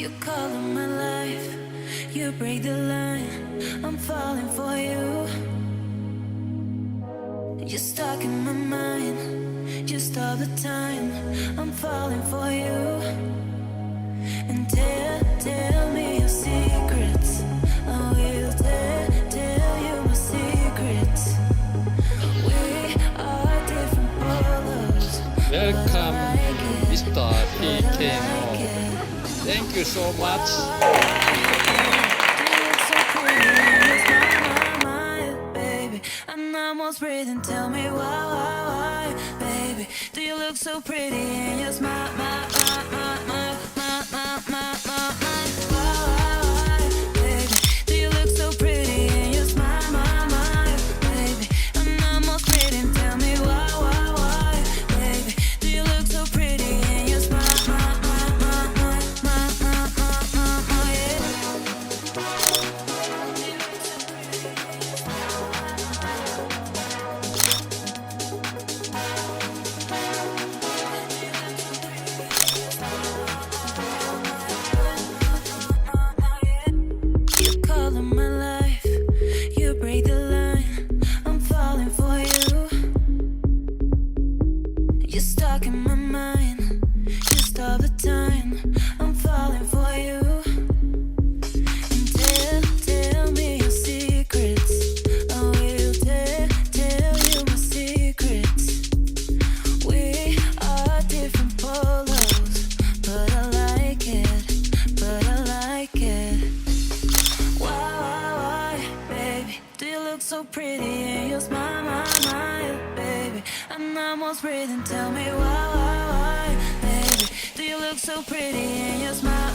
You color my life, you break the line, I'm falling for you. You're stuck in my mind, just all the time, I'm falling for you. And tell me your secrets, I will tell you my secrets. We are different colors. Welcome, Mr. PK. Thank you so much. I'm almost breathing, tell me why, baby. Do you look so pretty in your smile, why, baby? Do you look so pretty in your smile, baby? I'm almost breathing, tell me why, baby? Do you look so pretty in your smile, so pretty in your smile, baby. I'm almost breathing, tell me why, baby. Do you look so pretty in your smile?